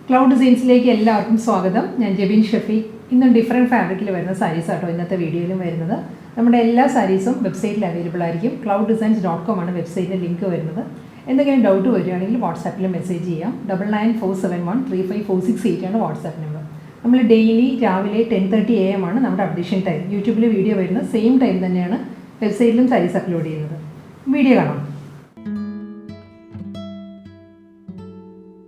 Cloud ഡിസൈൻസിലേക്ക് എല്ലാവർക്കും സ്വാഗതം. ഞാൻ ജെബിൻ ഷഫീഖ്. ഇന്നും ഡിഫറെൻറ്റ് ഫാബ്രിക്കിൽ വരുന്ന സാരീസ് ആട്ടോ ഇന്നത്തെ വീഡിയോയിലും വരുന്നത്. നമ്മുടെ എല്ലാ സാരീസും വെബ്സൈറ്റിൽ അവൈലബിൾ ആയിരിക്കും. clouddesigns.com ആണ് വെബ്സൈറ്റിൻ്റെ ലിങ്ക് വരുന്നത്. എന്തെങ്കിലും ഡൗട്ട് വരികയാണെങ്കിൽ വാട്സാപ്പിൽ മെസ്സേജ് ചെയ്യാം. 9947135468 ആണ് വാട്സാപ്പ് നമ്പർ. നമ്മൾ ഡെയിലി രാവിലെ 10:30 AM ആണ് നമ്മുടെ അപ്ഡേഷൻ ടൈം. യൂട്യൂബിൽ വീഡിയോ വരുന്നത് സെയിം ടൈം തന്നെയാണ് വെബ്സൈറ്റിലും സാരീസ് അപ്ലോഡ് ചെയ്യുന്നത്. വീഡിയോ കാണാം.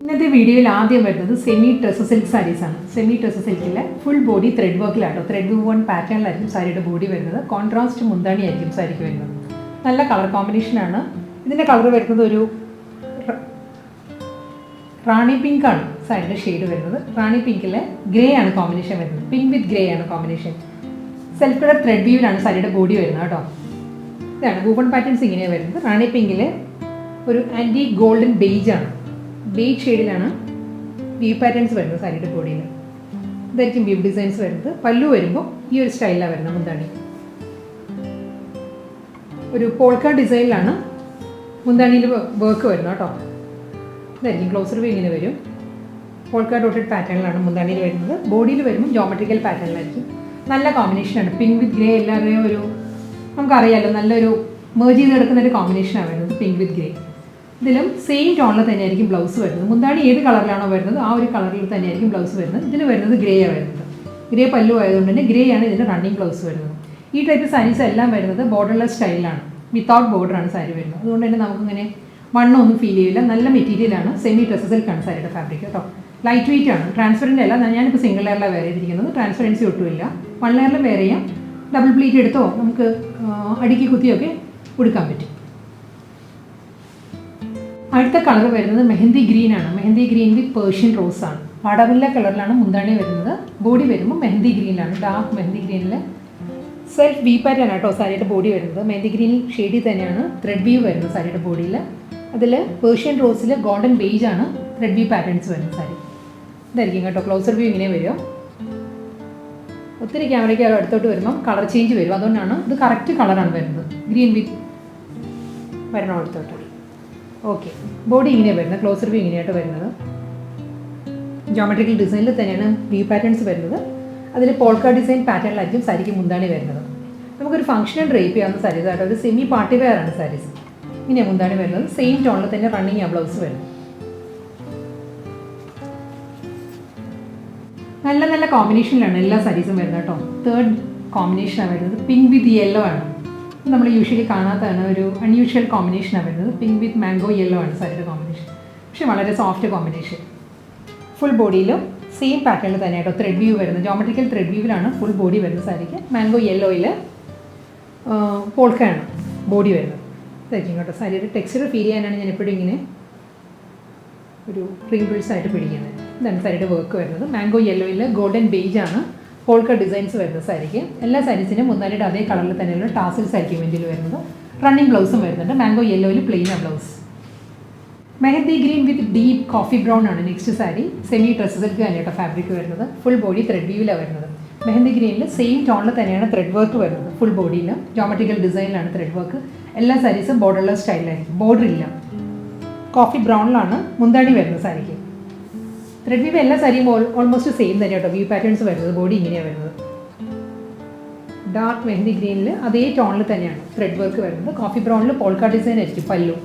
ഇന്നത്തെ വീഡിയോയിൽ ആദ്യം വരുന്നത് സെമി ട്രസ് സിൽക്ക് സാരീസാണ്. സെമി ട്രസ് സിൽക്കിലെ ഫുൾ ബോഡി ത്രെഡ് വർക്കിലാട്ടോ. ത്രെഡ് വൺ പാറ്റേണിലായിരിക്കും സാരിയുടെ ബോഡി വരുന്നത്. കോൺട്രാസ്റ്റ് മുന്താണി ആയിരിക്കും സാരിക്ക് വരുന്നത്. നല്ല കളർ കോമ്പിനേഷനാണ്. ഇതിൻ്റെ കളർ വരുന്നത് ഒരു റാണി പിങ്ക് ആണ് സാരിയുടെ ഷെയ്ഡ് വരുന്നത്. റാണി പിങ്കിലെ ഗ്രേ ആണ് കോമ്പിനേഷൻ വരുന്നത്. പിങ്ക് വിത്ത് ഗ്രേ ആണ് കോമ്പിനേഷൻ. സെൽഫ് കളർ ത്രെഡ് വീവിലാണ് സാരിയുടെ ബോഡി വരുന്നത് കേട്ടോ. ഇതാണ് വൂവൺ പാറ്റേൺസ് ഇങ്ങനെയാണ് വരുന്നത്. റാണി പിങ്കിലെ ഒരു ആൻറ്റി ഗോൾഡൻ ബേജ് ആണ്. ബേജ് ഷെയ്ഡിലാണ് വീവ് പാറ്റേൺസ് വരുന്നത് സാരിയുടെ ബോഡിയിൽ. ഇതായിരിക്കും വീവ് ഡിസൈൻസ് വരുന്നത്. പല്ലു വരുമ്പോൾ ഈ ഒരു സ്റ്റൈലിലാണ് വരുന്നത്. മുന്താണി ഒരു പോൾക്ക ഡിസൈനിലാണ് മുന്താണിയിൽ വർക്ക് വരുന്നത് കേട്ടോ. ഇതായിരിക്കും ക്ലോസർ വ്യൂ ഇങ്ങനെ വരും. പോൾക്ക ഡോട്ടഡ് പാറ്റേണിലാണ് മുന്താണിയിൽ വരുന്നത്. ബോഡിയിൽ വരുമ്പോൾ ജോമെട്രിക്കൽ പാറ്റേണിലായിരിക്കും. നല്ല കോമ്പിനേഷനാണ്. പിങ്ക് വിത്ത് ഗ്രേ എല്ലാവരുടെയും ഒരു നമുക്കറിയാമല്ലോ നല്ലൊരു മേർജ് ചെയ്ത് കിടക്കുന്ന ഒരു കോമ്പിനേഷനാണ് വരുന്നത്. പിങ്ക് വിത്ത് ഗ്രേ. ഇതിലും സെയിം ടോണിൽ തന്നെയായിരിക്കും ബ്ലൗസ് വരുന്നത്. മുന്താണി ഏത് കളറിലാണോ വരുന്നത് ആ ഒരു കളറിൽ തന്നെയായിരിക്കും ബ്ലൗസ് വരുന്നത്. ഇതിന് വരുന്നത് ഗ്രേ ആണ് വരുന്നത്. ഗ്രേ പല്ലു ആയതുകൊണ്ട് തന്നെ ഗ്രേ ആണ് ഇതിൻ്റെ റണ്ണിങ് ബ്ലൗസ് വരുന്നത്. ഈ ടൈപ്പ് സാരീസ് എല്ലാം വരുന്നത് ബോർഡർലെസ് സ്റ്റൈലാണ്. വിത്തൗട്ട് ബോർഡറാണ് സാരി വരുന്നത്. അതുകൊണ്ട് തന്നെ നമുക്കിങ്ങനെ മണ്ണൊന്നും ഫീൽ ചെയ്യില്ല. നല്ല മെറ്റീരിയലാണ്. സെമി ട്രസ് സിൽക്കാണ് സാരിയുടെ ഫാബ്രിക് കേട്ടോ. ലൈറ്റ് വെയിറ്റ് ആണ്. ട്രാൻസ്പെറൻറ്റ് അല്ല. ഞാനിപ്പോൾ സിംഗിൾ ലെയറിലാണ് വെയർ ചെയ്തിരിക്കുന്നത്. ട്രാൻസ്പെറൻസി ഒട്ടുമില്ല. വൺ ലെയറിൽ വെയർ ചെയ്യാം. ഡബിൾ പ്ലീറ്റ് എടുത്തോ നമുക്ക് അടുക്കി കുത്തിയൊക്കെ കൊടുക്കാൻ പറ്റും. അടുത്ത കളർ വരുന്നത് മെഹന്തി ഗ്രീൻ ആണ്. Mehndi green with Persian rose ആണ്. പടവില്ല കളറിലാണ് മുന്താണി വരുന്നത്. ബോഡി വരുമ്പോൾ മെഹന്തി ഗ്രീനിലാണ്. ഡാർക്ക് മെഹന്തി ഗ്രീനിൽ സെൽഫ് വി പാറ്റേൺ ആട്ടോ സാരിയുടെ ബോഡി വരുന്നത്. മെഹന്തി ഗ്രീൻ ഷെയ്ഡിൽ തന്നെയാണ് ത്രെഡ് വീവ് വരുന്നത് സാരിയുടെ ബോഡിയിൽ. അതിൽ പേർഷ്യൻ റോസിൽ ഗോൾഡൻ ബേജ് ആണ് ത്രെഡ് വീവ് പാറ്റേൺസ് വരുന്നത് സാരി. ഇതായിരിക്കും കേട്ടോ ക്ലോസർ വ്യൂ ഇങ്ങനെ വരും. ഒത്തിരി ക്യാമറയ്ക്ക് അടുത്തോട്ട് വരുമ്പം കളർ ചേഞ്ച് വരും. അതുകൊണ്ടാണ് ഇത് കറക്റ്റ് കളറാണ് വരുന്നത്. ഗ്രീൻ വിത്ത് വരണം അടുത്തോട്ട്. ഓക്കെ, ബോഡി ഇങ്ങനെയാണ് വരുന്നത്. ക്ലോസർ വ്യൂ ഇങ്ങനെയായിട്ട് വരുന്നത്. ജോമെട്രിക്കൽ ഡിസൈനിൽ തന്നെയാണ് വ്യൂ പാറ്റേൺസ് വരുന്നത്. അതിൽ പോൾക്ക ഡിസൈൻ പാറ്റേണിലായിരിക്കും സാരിക്ക് മുന്താണി വരുന്നത്. നമുക്കൊരു ഫംഗ്ഷനൽ ഡ്രേപ്പ് ചെയ്യാവുന്ന സാരീസ് ആയിട്ട് ഒരു സെമി പാർട്ടി വെയർ ആണ് സാരീസ്. ഇങ്ങനെയാണ് മുന്താണി വരുന്നത്. സെയിം ടോണിൽ തന്നെ റണ്ണിങ് ആ ബ്ലൗസ് വരുന്നത്. നല്ല നല്ല കോമ്പിനേഷനിലാണ് എല്ലാ സാരീസും വരുന്നത് കേട്ടോ. തേർഡ് കോമ്പിനേഷനാണ് വരുന്നത്. പിങ്ക് വിത്ത് യെല്ലോ ആണ്. നമ്മൾ യൂഷ്വലി കാണാത്തതാണ്. ഒരു അൺയൂഷ്വൽ കോമ്പിനേഷനാണ് വരുന്നത്. പിങ്ക് വിത്ത് മാംഗോ യെല്ലോ ആണ് സാരിയുടെ കോമ്പിനേഷൻ. പക്ഷേ വളരെ സോഫ്റ്റ് കോമ്പിനേഷൻ. ഫുൾ ബോഡിയിലും സെയിം പാറ്റേണിൽ തന്നെയാട്ടോ ത്രെഡ് വ്യൂ വരുന്നത്. ജോമെട്രിക്കൽ ത്രെഡ് വ്യൂവിലാണ് ഫുൾ ബോഡി വരുന്നത് സാരിക്ക്. മാംഗോ യെല്ലോയിൽ പോൾക്കയാണ് ബോഡി വരുന്നത്. ഇതായിരിക്കും കേട്ടോ സാരിയുടെ ടെക്സ്ചർ ഫീൽ ചെയ്യാനാണ് ഞാൻ എപ്പോഴും ഇങ്ങനെ ഒരു റിങ്കിൾസ് ആയിട്ട് പിടിക്കുന്നത്. ഇതാണ് സാരിയുടെ വർക്ക് വരുന്നത്. മാംഗോ യെല്ലോയിൽ ഗോൾഡൻ ബേജ് ആണ് പോൾക്ക ഡിസൈൻസ് വരുന്നത് സാരിക്ക്. എല്ലാ സാരീസിനും മുന്നാലിയുടെ അതേ കളറിൽ തന്നെയുള്ള ടാസിൽസ് ആയിരിക്കും വെൻറ്റിൽ വരുന്നത്. റണ്ണിങ് ബ്ലൗസും വരുന്നുണ്ട്. മാംഗോ യെല്ലോയിൽ പ്ലെയിൻ ആ blouse. Mehndi green with deep coffee brown ആണ് നെക്സ്റ്റ് സാരി. സെമി ട്രസ് സിൽക്ക് തന്നെയാട്ടോ ഫാബ്രിക് വരുന്നത്. ഫുൾ ബോഡി ത്രെഡ് വീവിലാണ് വരുന്നത്. മെഹന്തി ഗ്രീനിൽ സെയിം ടോണിൽ തന്നെയാണ് ത്രെഡ് വർക്ക് വരുന്നത്. ഫുൾ ബോഡിയിൽ ജോമെട്രിക്കൽ ഡിസൈനിലാണ് ത്രെഡ് വർക്ക്. എല്ലാ സാരീസും ബോർഡർലെസ് സ്റ്റൈലായിരിക്കും. ബോർഡർ ഇല്ല. കോഫി ബ്രൗണിലാണ് മുന്താണി വരുന്നത് സാരിക്ക്. ത്രെഡ് വീവ് എല്ലാ സാരിയും ഓൾമോസ്റ്റ് സെയിം തന്നെ കേട്ടോ. വ്യൂ പാറ്റേൺസ് വരുന്നത്. ബോഡി ഇങ്ങനെയാണ് വരുന്നത്. ഡാർക്ക് മെഹന്തി ഗ്രീനിൽ അതേ ടോണിൽ തന്നെയാണ് ത്രെഡ് വർക്ക് വരുന്നത്. കോഫി ബ്രൗണിൽ പോൾക്ക ഡിസൈൻ ആയിരിക്കും പല്ലു.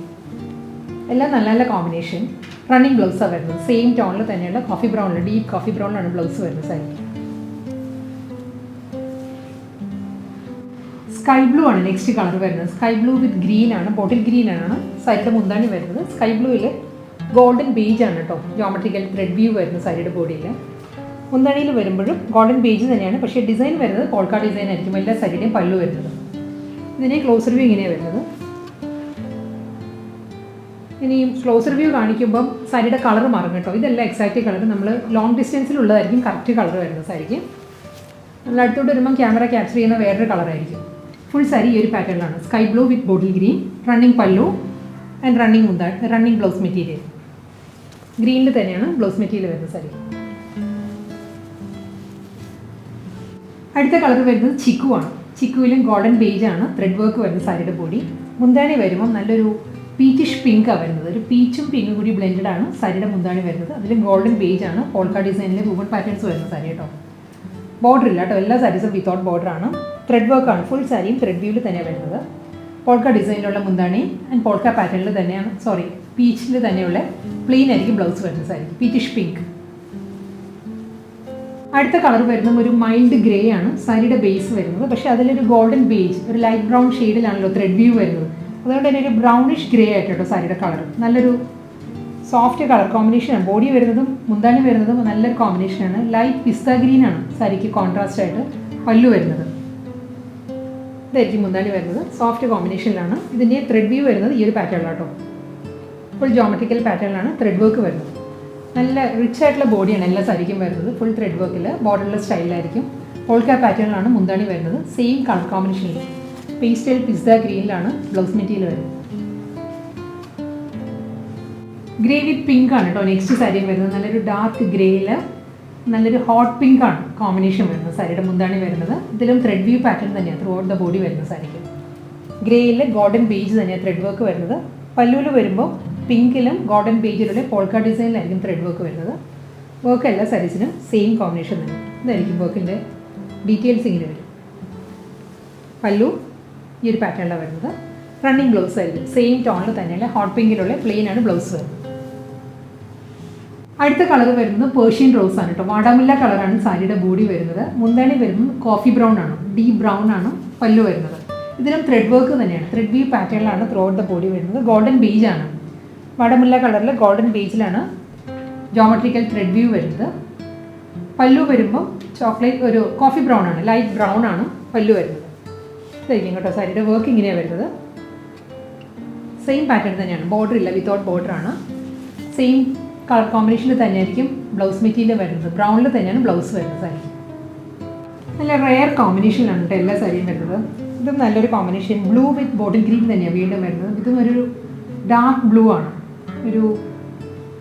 എല്ലാം നല്ല നല്ല കോമ്പിനേഷൻ. റണ്ണിങ് ബ്ലൗസാണ് വരുന്നത്. സെയിം ടോണിൽ തന്നെയുള്ള കോഫി ബ്രൗണിൽ ഡീപ്പ് കോഫി ബ്രൗണിലാണ് ബ്ലൗസ് വരുന്നത് സാരിക്ക്. സ്കൈ ബ്ലൂ ആണ് നെക്സ്റ്റ് കളർ വരുന്നത്. സ്കൈ ബ്ലൂ വിത്ത് ഗ്രീൻ ആണ്. ബോട്ടിൽ ഗ്രീൻ ആണ് സാരിയുടെ മുന്താണി വരുന്നത്. സ്കൈ ബ്ലൂവിൽ ഗോൾഡൻ ബേജ് ആണ് കേട്ടോ ജോമെട്രിക്കൽ ത്രെഡ് വ്യൂ വരുന്നത് സാരിയുടെ ബോഡിയിൽ. മുന്താണിയിൽ വരുമ്പോഴും ഗോൾഡൻ ബേജ് തന്നെയാണ്. പക്ഷേ ഡിസൈൻ വരുന്നത് പോൾക്ക ഡിസൈൻ ആയിരിക്കും എല്ലാ സാരിയുടെയും പല്ലു വരുന്നത്. ഇതിനെ ക്ലോസർ വ്യൂ ഇങ്ങനെയാണ് വരുന്നത്. ഇനി ക്ലോസർ വ്യൂ കാണിക്കുമ്പം സാരിയുടെ കളർ മാറും കേട്ടോ. ഇതല്ല എക്സാക്റ്റ് കളർ. നമ്മൾ ലോങ് ഡിസ്റ്റൻസിലുള്ളതായിരിക്കും കറക്റ്റ് കളർ വരുന്നത് സാരിക്ക്. നമ്മൾ അടുത്തോട്ട് വരുമ്പം ക്യാമറ ക്യാപ്ചർ ചെയ്യുന്ന വേറൊരു കളറായിരിക്കും. ഫുൾ സാരി ഈ ഒരു പാറ്റേണിലാണ്. Sky blue with bottle green, running pallu and running blouse material. ഗ്രീനിൽ തന്നെയാണ് ബ്ലൗസ് മെറ്റീരിയൽ വരുന്നത് സാരി. അടുത്ത കളർ വരുന്നത് ചിക്കു ആണ്. ചിക്കുവിലും ഗോൾഡൻ ബേജ് ആണ് ത്രെഡ് വർക്ക് വരുന്നത് സാരിയുടെ ബോഡി. മുന്താണി വരുമ്പം നല്ലൊരു പീച്ചിഷ് പിങ്കാണ് വരുന്നത്. ഒരു പീച്ചും പിങ്കും കൂടി ബ്ലെൻഡഡ് ആണ് സാരിയുടെ മുന്താണി വരുന്നത്. അതിൽ ഗോൾഡൻ ബേജ് ആണ് പോൾക്ക ഡിസൈനിൽ വുമൺ പാറ്റേൺസ് വരുന്ന സാരി കേട്ടോ. ബോർഡർ ഇല്ല കേട്ടോ, എല്ലാ സാരീസും വിത്തൗട്ട് ബോർഡറാണ്. ത്രെഡ് വർക്കാണ്, ഫുൾ സാരിയും ത്രെഡ് വ്യൂവിൽ തന്നെയാണ് വരുന്നത്. പോൾക്ക ഡിസൈനിലുള്ള മുന്താണി ആൻഡ് പോൾക്ക പാറ്റേണിൽ തന്നെയാണ്, പീച്ചിൽ തന്നെയുള്ള പ്ലെയിൻ ആയിരിക്കും ബ്ലൗസ് വരുന്ന സാരിക്ക്, പീച്ചിഷ് പിങ്ക്. അടുത്ത കളർ വരുന്നത് ഒരു മൈൽഡ് ഗ്രേ ആണ് സാരിയുടെ ബേസ് വരുന്നത്. പക്ഷേ അതിലൊരു ഗോൾഡൻ ബേജ്, ഒരു ലൈറ്റ് ബ്രൗൺ ഷെയ്ഡിലാണല്ലോ ത്രെഡ് വ്യൂ വരുന്നത്. അതുകൊണ്ട് തന്നെ ഒരു ബ്രൗണിഷ് ഗ്രേ ആയിട്ടോ സാരിയുടെ കളർ. നല്ലൊരു സോഫ്റ്റ് കളർ കോമ്പിനേഷനാണ്. ബോഡി വരുന്നതും മുന്താണി വരുന്നതും നല്ലൊരു കോമ്പിനേഷനാണ്. ലൈറ്റ് പിസ്ത ഗ്രീൻ ആണ് സാരിക്ക് കോൺട്രാസ്റ്റ് ആയിട്ട് പല്ലു വരുന്നത്. ഇതായിരിക്കും മുന്താണി വരുന്നത്. സോഫ്റ്റ് കോമ്പിനേഷനിലാണ്. ഇതിൻ്റെ ത്രെഡ് വ്യൂ വരുന്നത് ഈ ഒരു പാറ്റേണിലാട്ടോ. ഫുൾ ജോമെട്രിക്കൽ പാറ്റേണിലാണ് ത്രെഡ് വർക്ക് വരുന്നത്. നല്ല റിച്ച് ആയിട്ടുള്ള ബോഡിയാണ് എല്ലാ സാരിക്കും വരുന്നത്. ഫുൾ ത്രെഡ് വർക്കിൽ ബോർഡർലെസ് സ്റ്റൈലിലായിരിക്കും. പോൾക്ക പാറ്റേണിലാണ് മുന്താണി വരുന്നത്. സെയിം കളർ കോമ്പിനേഷനിൽ പേസ്റ്റൽ പിസ്ത ഗ്രീനിലാണ് ബ്ലൗസ് മെറ്റീരിയൽ വരുന്നത്. ഗ്രേ വിത്ത് പിങ്ക് ആണ് കേട്ടോ നെക്സ്റ്റ് സാരിയും വരുന്നത്. നല്ലൊരു ഡാർക്ക് ഗ്രേയിൽ നല്ലൊരു ഹോട്ട് പിങ്ക് ആണ് കോമ്പിനേഷൻ വരുന്നത് സാരിയുടെ മുന്താണി വരുന്നത്. ഇതിലും ത്രെഡ് വ്യൂ പാറ്റേൺ തന്നെയാണ് ത്രൂ ഔട്ട് ദ ബോഡി വരുന്ന സാരിക്ക്. ഗ്രേയിൽ ഗോൾഡൻ ബേജ് തന്നെയാണ് ത്രെഡ് വർക്ക് വരുന്നത്. പല്ലുവിൽ വരുമ്പോൾ പിങ്കിലും ഗോൾഡൻ ബേജിലുള്ള പോൾക്ക ഡിസൈനിലായിരിക്കും ത്രെഡ് വർക്ക് വരുന്നത്. വർക്ക് എല്ലാ സാരീസിനും സെയിം കോമ്പിനേഷൻ തന്നെ. ഇതായിരിക്കും വർക്കിൻ്റെ ഡീറ്റെയിൽസ് ഇങ്ങനെ വരും. പല്ലു ഈ ഒരു പാറ്റേണിലാണ് വരുന്നത്. റണ്ണിങ് ബ്ലൗസ് ആയിരിക്കും സെയിം ടോണിൽ തന്നെയുള്ള ഹോട്ട് പിങ്കിലുള്ള പ്ലെയിൻ ആണ് ബ്ലൗസ് വരുന്നത്. അടുത്ത കളർ വരുന്നത് പേർഷ്യൻ റോസ് ആണ് കേട്ടോ. വാടാമുല്ല കളറാണ് സാരിയുടെ ബോഡി വരുന്നത്. മുന്താണി വരുന്നത് കോഫി ബ്രൗൺ ആണ്, ഡീപ് ബ്രൗൺ ആണ് പല്ലു വരുന്നത്. ഇതിലും ത്രെഡ് വർക്ക് തന്നെയാണ്. ത്രെഡ് വ്യൂ പാറ്റേണിലാണ് ത്രൂ ഔട്ട് ദ ബോഡി വരുന്നത്. ഗോൾഡൻ ബേജ് ആണ്. വാടാമുല്ല കളറിൽ ഗോൾഡൻ ബേജിലാണ് ജോമെട്രിക്കൽ ത്രെഡ് വ്യൂ വരുന്നത്. പല്ലു വരുമ്പോൾ ചോക്ലേറ്റ് ഒരു കോഫി ബ്രൗൺ ആണ്, ലൈറ്റ് ബ്രൗൺ ആണ് പല്ലു വരുന്നത്. ഇതായിരിക്കും കേട്ടോ സാരിയുടെ വർക്ക് ഇങ്ങനെയാണ് വരുന്നത്. സെയിം പാറ്റേൺ തന്നെയാണ്. ബോർഡർ ഇല്ല, വിത്തൗട്ട് ബോർഡറാണ്. സെയിം കളർ കോമ്പിനേഷനിൽ തന്നെയായിരിക്കും ബ്ലൗസ് മെറ്റീരിയൽ വരുന്നത്. ബ്രൗണിൽ തന്നെയാണ് ബ്ലൗസ് വരുന്നത് സാരി. നല്ല റെയർ കോമ്പിനേഷനിലാണ് കേട്ടോ എല്ലാ സാരിയും വരുന്നത്. ഇതും നല്ലൊരു combination. Blue with bottle green തന്നെയാണ് വീണ്ടും വരുന്നത്. ഇതും ഒരു ഡാർക്ക് ബ്ലൂ ആണ്. ഒരു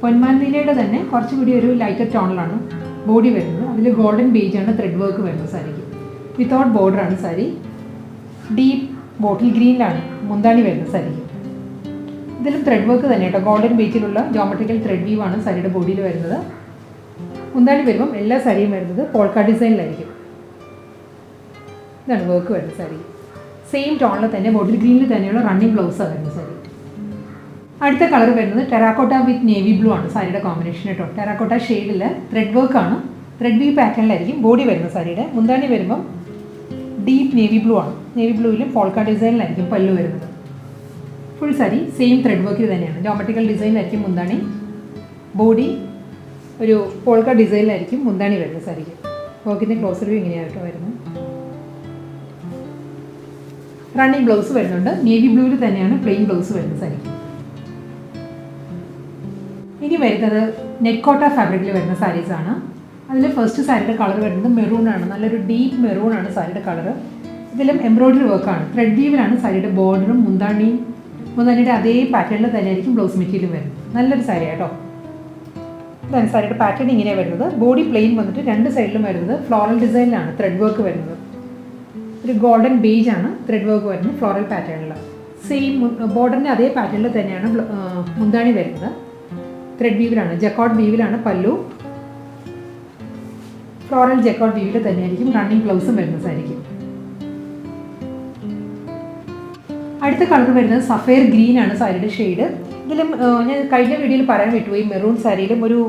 പൊന്മാൻനീലയുടെ തന്നെ കുറച്ചുകൂടി ഒരു ലൈറ്റർ ടോണിലാണ് ബോഡി വരുന്നത്. അതിൽ ഗോൾഡൻ ബേജാണ് ത്രെഡ് വർക്ക് വരുന്നത് സാരിക്ക്. വിത്തൗട്ട് ബോർഡറാണ് സാരി. ഡീപ്പ് ബോട്ടിൽ ഗ്രീനിലാണ് മുന്താണി വരുന്നത് സാരിക്ക്. ഇതിലും ത്രെഡ് വർക്ക് തന്നെ കേട്ടോ. ഗോൾഡൻ ബേജിലുള്ള ജോമെട്രിക്കൽ ത്രെഡ് വ്യൂ ആണ് സാരിയുടെ ബോഡിയിൽ വരുന്നത്. മുന്താണി വരുമ്പം എല്ലാ സാരിയും വരുന്നത് പോൾക്ക ഡിസൈനിലായിരിക്കും. ഇതാണ് വർക്ക് വരുന്നത് സാരി. സെയിം ടോണിൽ തന്നെ ബോട്ടിൽ ഗ്രീനിൽ തന്നെയുള്ള റണ്ണിങ് ബ്ലൗസാണ് വരുന്നത് സാരി. അടുത്ത കളർ വരുന്നത് ടെറാക്കോട്ട വിത്ത് നേവി ബ്ലൂ ആണ് സാരിയുടെ കോമ്പിനേഷൻ കേട്ടോ. ടെറാക്കോട്ട ഷെയ്ഡിൽ ത്രെഡ് വർക്കാണ്. ത്രെഡ് വ്യൂ പാറ്റേണിലായിരിക്കും ബോഡി വരുന്നത് സാരിയുടെ. മുന്താണി വരുമ്പം ഡീപ്പ് നേവി ബ്ലൂ ആണ്. നേവി ബ്ലൂവിലും പോൾക്ക ഡിസൈനിലായിരിക്കും പല്ലു വരുന്നത്. ഫുൾ സാരി സെയിം ത്രെഡ് വർക്കിൽ തന്നെയാണ്. ജോമെട്രിക്കൽ ഡിസൈനിലായിരിക്കും മുന്താണി. ബോഡി ഒരു പോൾക്ക ഡിസൈനിലായിരിക്കും മുന്താണി വരുന്നത് സാരിക്ക്. വർക്കിൻ്റെ ക്ലോസർ വ്യൂ ഇങ്ങനെയായിട്ടോ വരുന്നത്. റണ്ണിങ് ബ്ലൗസ് വരുന്നുണ്ട്. നേവി ബ്ലൂവിൽ തന്നെയാണ് പ്ലെയിൻ ബ്ലൗസ് വരുന്നത് സാരിക്ക്. ഇനി വരുന്നത് നെറ്റ് കോട്ട ഫാബ്രിക്കിൽ വരുന്ന സാരീസാണ്. അതിൽ ഫസ്റ്റ് സാരിയുടെ കളർ വരുന്നത് മെറൂൺ ആണ്. നല്ലൊരു ഡീപ്പ് മെറൂൺ ആണ് സാരിയുടെ കളർ. ഇതിലും എംബ്രോയ്ഡറി വർക്കാണ്. ത്രെഡ് വീവിലാണ് സാരിയുടെ ബോർഡറും മുന്താണിയുടെ അതേ പാറ്റേണിൽ തന്നെയായിരിക്കും ബ്ലൗസ് മെറ്റീരിയൽ വരുന്നത്. നല്ലൊരു സാരി കേട്ടോ. ഇതാണ് സാരിയുടെ പാറ്റേൺ ഇങ്ങനെയാണ് വരുന്നത്. ബോഡി പ്ലെയിൻ വന്നിട്ട് രണ്ട് സൈഡിലും വരുന്നത് ഫ്ലോറൽ ഡിസൈനിലാണ് ത്രെഡ് വർക്ക് വരുന്നത്. ഒരു ഗോൾഡൻ ബേജ് ആണ് ത്രെഡ് വർക്ക് വരുന്നത് ഫ്ലോറൽ പാറ്റേണിൽ. സെയിം ബോർഡറിൻ്റെ അതേ പാറ്റേണിൽ തന്നെയാണ് മുന്താണി വരുന്നത്. ത്രെഡ് വീവിലാണ്, ജക്കോട്ട് വീവിലാണ് പല്ലു. ഫ്ലോറൽ ജക്കോട്ട് വീവിൽ തന്നെയായിരിക്കും റണ്ണിങ് ബ്ലൗസും വരുന്നത് സാരിക്കും. അടുത്ത കളർ വരുന്നത് സഫയർ ഗ്രീൻ ആണ് സാരിയുടെ ഷെയ്ഡ്. ഇതിലും ഞാൻ കഴിഞ്ഞ വീഡിയോയിൽ പറയാൻ വിട്ടുപോയി, മെറൂൺ സാരിയിലും ഒരു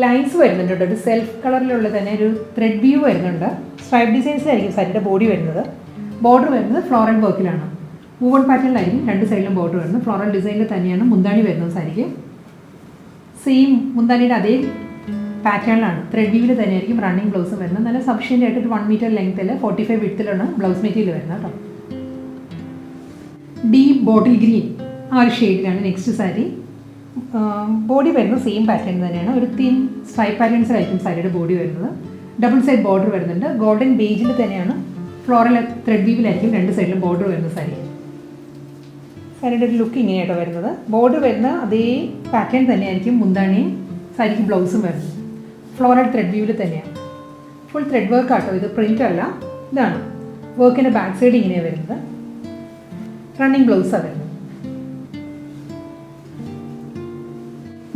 ലൈൻസ് വരുന്നുണ്ട് കേട്ടോ. ഒരു സെൽഫ് കളറിലുള്ള തന്നെ ഒരു ത്രെഡ് വ്യൂ വരുന്നുണ്ട്. സ്ട്രൈപ്പ് ഡിസൈൻസിലായിരിക്കും സാരിയുടെ ബോഡി വരുന്നത്. ബോർഡർ വരുന്നത് ഫ്ലോറൽ വർക്കിലാണ്. മൂവൺ പാറ്റേണിലായിരിക്കും രണ്ട് സൈഡിലും ബോർഡർ വരുന്നത്. ഫ്ലോറൽ ഡിസൈനിൽ തന്നെയാണ് മുന്താണി വരുന്നത് സാരിക്ക്. സെയിം മുന്താണിയുടെ അതേ പാറ്റേണിലാണ് ത്രെഡ് വ്യൂവിൽ തന്നെയായിരിക്കും റണ്ണിങ് ബ്ലൗസും വരുന്നത്. നല്ല സഫിഷ്യൻ്റ് ആയിട്ട് ഒരു 1 മീറ്റർ ലെങ്ത്തിൽ 45 വിഡ്ത്തിലാണ് ബ്ലൗസ് മെറ്റീരിയൽ വരുന്നത് കേട്ടോ. ഡീപ്പ് ബോട്ടിൽ ഗ്രീൻ ആ ഒരു ഷെയ്ഡിലാണ് നെക്സ്റ്റ് സാരി. ബോഡി വരുന്നത് സെയിം പാറ്റേൺ തന്നെയാണ്. ഒരു തിൻ സ്ട്രൈപ്പ് പാറ്റേൺസിലായിരിക്കും സാരിയുടെ ബോഡി വരുന്നത്. ഡബിൾ സൈഡ് ബോർഡർ വരുന്നുണ്ട്. ഗോൾഡൻ ബേജിൽ തന്നെയാണ് ഫ്ലോറൽ ത്രെഡ് വീവിലായിരിക്കും രണ്ട് സൈഡിലും ബോർഡർ വരുന്ന സാരി. സാരിയുടെ ഒരു ലുക്ക് ഇങ്ങനെയായിട്ടോ വരുന്നത്. ബോർഡർ വരുന്ന അതേ പാറ്റേൺ തന്നെയായിരിക്കും മുന്താണിയും സാരിക്ക് ബ്ലൗസും വരുന്നത്. ഫ്ലോറൽ ത്രെഡ് വ്യൂവിൽ തന്നെയാണ്. ഫുൾ ത്രെഡ് വർക്ക് ആട്ടോ. ഇത് പ്രിൻ്റ് അല്ല. ഇതാണ് വർക്കിൻ്റെ ബാക്ക് സൈഡ് ഇങ്ങനെയാണ് വരുന്നത്. റണ്ണിങ് ബ്ലൗസാണ് വരുന്നത്.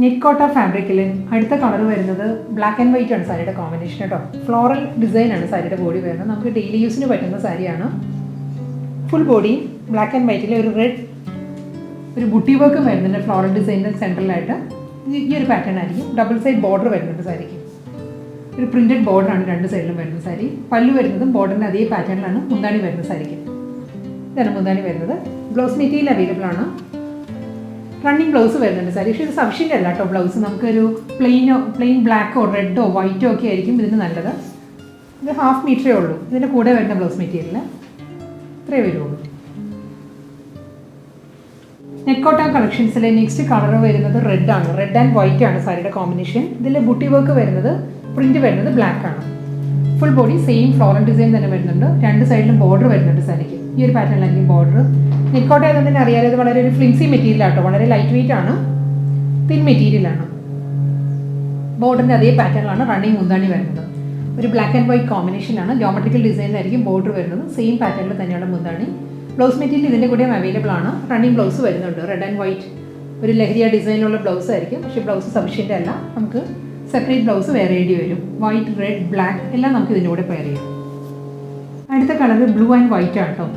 നെറ്റ് കോട്ട ഫാബ്രിക്കിൽ അടുത്ത കളർ വരുന്നത് ബ്ലാക്ക് ആൻഡ് വൈറ്റ് ആണ് സാരിയുടെ കോമ്പിനേഷൻ കേട്ടോ. ഫ്ലോറൽ ഡിസൈൻ ആണ് സാരിയുടെ ബോഡി വരുന്നത്. നമുക്ക് ഡെയിലി യൂസിന് പറ്റുന്ന സാരിയാണ്. ഫുൾ ബോഡി ബ്ലാക്ക് ആൻഡ് വൈറ്റിൽ ഒരു റെഡ് ഒരു ബുട്ടി വർക്കും വരുന്നുണ്ട് ഫ്ലോറൽ ഡിസൈനിൻ്റെ സെൻട്രലായിട്ട്. ഈ ഒരു പാറ്റേൺ ആയിരിക്കും. ഡബിൾ സൈഡ് ബോർഡർ വരുന്നുണ്ട് സാരിക്ക്. ഒരു പ്രിൻറ്റഡ് ബോർഡറാണ് രണ്ട് സൈഡിലും വരുന്ന സാരി. പല്ലു വരുന്നതും ബോർഡറിൻ്റെ അതേ പാറ്റേണിലാണ് മുന്താണി വരുന്ന സാരിക്ക്. ഇതാണ് മുന്താണി വരുന്നത്. ബ്ലൗസ് മെറ്റീരിയൽ അവൈലബിൾ ആണ്. റണ്ണിങ് ബ്ലൗസ് വരുന്നുണ്ട് സാരി. പക്ഷേ ഇത് സഫിഷ്യൻ്റ് അല്ല കേട്ടോ ബ്ലൗസ്. നമുക്കൊരു പ്ലെയിൻ ബ്ലാക്കോ റെഡോ വൈറ്റോ ഒക്കെ ആയിരിക്കും ഇതിന് നല്ലത്. ഇത് 1/2 മീറ്ററേ ഉള്ളൂ ഇതിൻ്റെ കൂടെ വരുന്ന ബ്ലൗസ് മെറ്റീരിയൽ. ഇത്രയേ വരുള്ളൂ. നെറ്റ് കോട്ട കളക്ഷൻസിലെ നെക്സ്റ്റ് കളർ വരുന്നത് റെഡ് ആണ്. റെഡ് ആൻഡ് വൈറ്റ് ആണ് സാരിയുടെ കോമ്പിനേഷൻ. ഇതിൽ ബുട്ടി വർക്ക് വരുന്നത് പ്രിന്റ് വരുന്നത് ബ്ലാക്ക് ആണ്. Full body same floral design തന്നെ വരുന്നുണ്ട്. രണ്ട് സൈഡിലും ബോർഡർ വരുന്നുണ്ട് സാരിക്ക്. ഈ ഒരു പാറ്റേണിലായിരിക്കും ബോർഡർ. നെറ്റ് കോട്ട ആയതുകൊണ്ട് തന്നെ അറിയാതെ ഇത് വളരെ ഒരു ഫ്ലിംസി മെറ്റീരിയൽ ആട്ടോ. വളരെ ലൈറ്റ് വെയിറ്റ് ആണ്. തിൻ മെറ്റീരിയലാണ്. ബോർഡറിൻ്റെ അതേ പാറ്റേണിലാണ് റണ്ണിങ് മുന്താണി വരുന്നത്. ഒരു ബ്ലാക്ക് ആൻഡ് വൈറ്റ് കോമ്പിനേഷനാണ്. ജോമെട്രിക്കൽ ഡിസൈനിലായിരിക്കും ബോർഡർ വരുന്നത്. സെയിം പാറ്റേണിൽ തന്നെയാണ് മുന്താണി. ബ്ലൗസ് മെറ്റീരിയൽ ഇതിൻ്റെ കൂടെയും അവൈലബിൾ ആണ്. റണ്ണിങ് ബ്ലൗസ് വരുന്നുണ്ട്. റെഡ് ആൻഡ് വൈറ്റ് ഒരു ലഹരിയ ഡിസൈനുള്ള ബ്ലൗസ് ആയിരിക്കും. പക്ഷേ ബ്ലൗസ് സഫിഷ്യൻ്റ് അല്ല. നമുക്ക് സെപ്പറേറ്റ് ബ്ലൗസ് വെയർ ചെയ്യേണ്ടി വരും. വൈറ്റ്, റെഡ്, ബ്ലാക്ക് എല്ലാം നമുക്ക് ഇതിൻ്റെ കൂടെ പെയർ ചെയ്യാം. അടുത്ത കളർ ബ്ലൂ ആൻഡ് വൈറ്റ് ആണ് കേട്ടോ.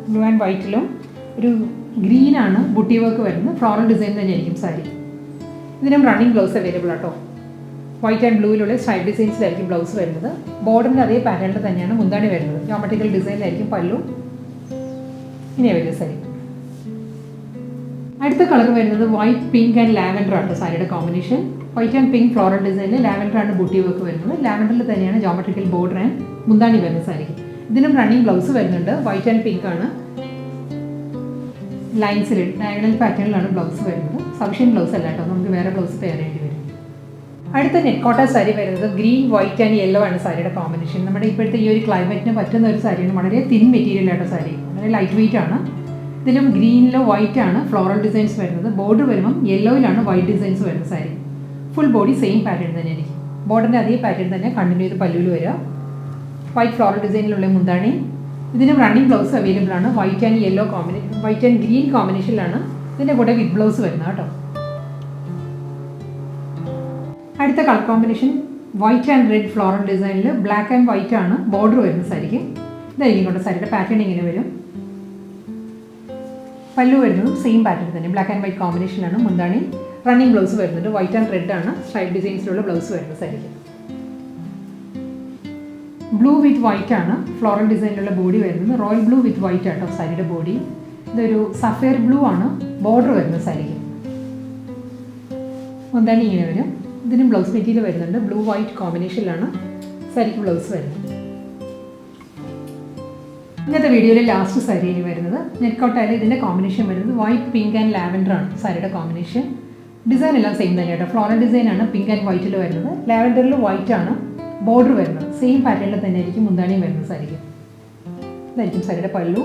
ബ്ലൂ ആൻഡ് വൈറ്റിലും ഒരു ഗ്രീനാണ് ബുട്ടി വർക്ക് വരുന്നത്. ഫ്ലോറൽ ഡിസൈൻ തന്നെയായിരിക്കും സാരി. ഇതിനും റണ്ണിങ് ബ്ലൗസ് അവൈലബിൾ ആട്ടോ. വൈറ്റ് ആൻഡ് ബ്ലൂവിലുള്ള സ്ട്രൈപ്പ് ഡിസൈൻസിലായിരിക്കും ബ്ലൗസ് വരുന്നത്. ബോർഡറിൻ്റെ അതേ പാറ്റേണിൽ തന്നെയാണ് മുന്താണി വരുന്നത്. ജോമെട്രിക്കൽ ഡിസൈനിലായിരിക്കും പല്ലു. ഇങ്ങനെ വരുന്ന സാരി. അടുത്ത കളർ വരുന്നത് വൈറ്റ്, പിങ്ക് ആൻഡ് ലാവൻഡർ ആണ് സാരിയുടെ combination. White and pink floral ഡിസൈനിൽ ലാവൻഡർ ആണ് ബുട്ടി വർക്ക് വരുന്നത്. ലാവൻഡറിൽ തന്നെയാണ് ജോമെട്രിക്കൽ ബോർഡർ ആൻഡ് മുന്താണി വരുന്ന സാരിക്ക്. ഇതിനും റണ്ണിങ് ബ്ലൗസ് വരുന്നുണ്ട്. വൈറ്റ് ആൻഡ് പിങ്ക് ആണ്. ലൈൻസിൽ ഡയഗണൽ പാറ്റേണിലാണ് ബ്ലൗസ് വരുന്നത്. സഫിഷ്യൻ്റ് ബ്ലൗസ് അല്ല കേട്ടോ. നമുക്ക് വേറെ ബ്ലൗസ് പെയർ ചെയ്യേണ്ടി വരും. അടുത്ത നെറ്റ് കോട്ട സാരി വരുന്നത് ഗ്രീൻ, വൈറ്റ് ആൻഡ് യെല്ലോ ആണ് സാരിയുടെ കോമ്പിനേഷൻ. നമ്മുടെ ഇപ്പോഴത്തെ ഈ ഒരു ക്ലൈമറ്റിന് പറ്റുന്ന ഒരു സാരിയാണ്. വളരെ തിൻ മെറ്റീരിയൽ ആയിട്ട് സാരി. വളരെ ലൈറ്റ് വെയിറ്റ് ആണ്. ഇതിലും ഗ്രീനിലോ വൈറ്റ് ആണ് ഫ്ലോറൽ ഡിസൈൻസ് വരുന്നത്. ബോർഡർ വരുമ്പം യെല്ലോയിലാണ് വൈറ്റ് ഡിസൈൻസ് വരുന്ന sari. Full body same pattern തന്നെ ആയിരിക്കും. ബോർഡറിൻ്റെ അതേ പാറ്റേൺ തന്നെ കണ്ടിന്യൂ ചെയ്ത് പല്ലുവിൽ വരിക. വൈറ്റ് ഫ്ലോറൽ ഡിസൈനിലുള്ള മുന്താണി. ഇതിനും റണ്ണിങ് ബ്ലൗസ് അവൈലബിൾ ആണ്. White and yellow combination, white and green കോമ്പിനേഷനിലാണ് ഇതിൻ്റെ കൂടെ വിത്ത് ബ്ലൗസ് വരുന്നത് കേട്ടോ. അടുത്ത colour combination white and red floral ഡിസൈനിൽ ബ്ലാക്ക് ആൻഡ് വൈറ്റ് ആണ് ബോർഡർ വരുന്ന സാരിക്ക്. ഇതായിരിക്കും കൊണ്ട് സാരിയുടെ പാറ്റേൺ ഇങ്ങനെ വരും. പല്ലു വരുന്നതും സെയിം പാറ്റേൺ തന്നെ ബ്ലാക്ക് ആൻഡ് വൈറ്റ് കോമ്പിനേഷനാണ്. മുന്താണി റണ്ണിങ് ബ്ലൗസ് വരുന്നുണ്ട്. വൈറ്റ് ആൻഡ് റെഡ് ആണ് സ്ട്രൈപ്പ് ഡിസൈൻസിലുള്ള ബ്ലൗസ് വരുന്ന സാരിക്ക്. ബ്ലൂ വിത്ത് വൈറ്റ് ആണ് ഫ്ലോറൽ ഡിസൈനിലുള്ള ബോഡി വരുന്നത്. റോയൽ ബ്ലൂ വിത്ത് വൈറ്റ് ആട്ടോ സാരിയുടെ ബോഡി. ഇതൊരു സഫയർ ബ്ലൂ ആണ് ബോർഡർ വരുന്ന സാരിക്ക്. മുന്താണി ഇങ്ങനെ വരും. ഇതിനും ബ്ലൗസ് മെറ്റീരിയൽ വരുന്നുണ്ട്. ബ്ലൂ വൈറ്റ് കോമ്പിനേഷനിലാണ് സാരിക്ക് ബ്ലൗസ് വരുന്നത്. ഇന്നത്തെ വീഡിയോയിൽ ലാസ്റ്റ് സാരി വരുന്നത് നെറ്റ് കോട്ടയിൽ ഇതിൻ്റെ കോമ്പിനേഷൻ വരുന്നത് വൈറ്റ്, പിങ്ക് ആൻഡ് ലാവൻഡർ ആണ് സാരിയുടെ കോമ്പിനേഷൻ. ഡിസൈൻ എല്ലാം സെയിം തന്നെ കേട്ടോ. ഫ്ലോറൽ ഡിസൈനാണ് പിങ്ക് ആൻഡ് വൈറ്റിൽ വരുന്നത്. ലാവൻഡറിൽ വൈറ്റ് ആണ് ബോർഡർ വരുന്നത്. സെയിം പാറ്റേണിൽ തന്നെ ആയിരിക്കും മുന്താണിയും വരുന്നത് സാരിക്ക്. ഇതായിരിക്കും സാരിയുടെ പല്ലു.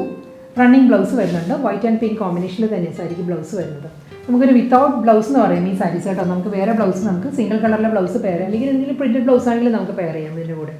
റണ്ണിങ് ബ്ലൗസ് വരുന്നുണ്ട്. വൈറ്റ് ആൻഡ് പിങ്ക് കോമ്പിനേഷനിൽ തന്നെ സാരിക്ക് ബ്ലൗസ് വരുന്നത്. നമുക്കൊരു വിത്തൗട്ട് ബ്ലൗസ് എന്ന് പറയും ഈ സാരീസ് കേട്ടോ. നമുക്ക് വേറെ ബ്ലൗസ് നമുക്ക് സിംഗിൾ കളറിലെ ബ്ലൗസ് പെയർ ചെയ്യാം. അല്ലെങ്കിൽ എന്തെങ്കിലും പ്രിൻറ്റഡ് ബ്ലൗസ് ആണെങ്കിലും നമുക്ക് പെയർ ചെയ്യാം ഇതിൻ്റെ കൂടെ.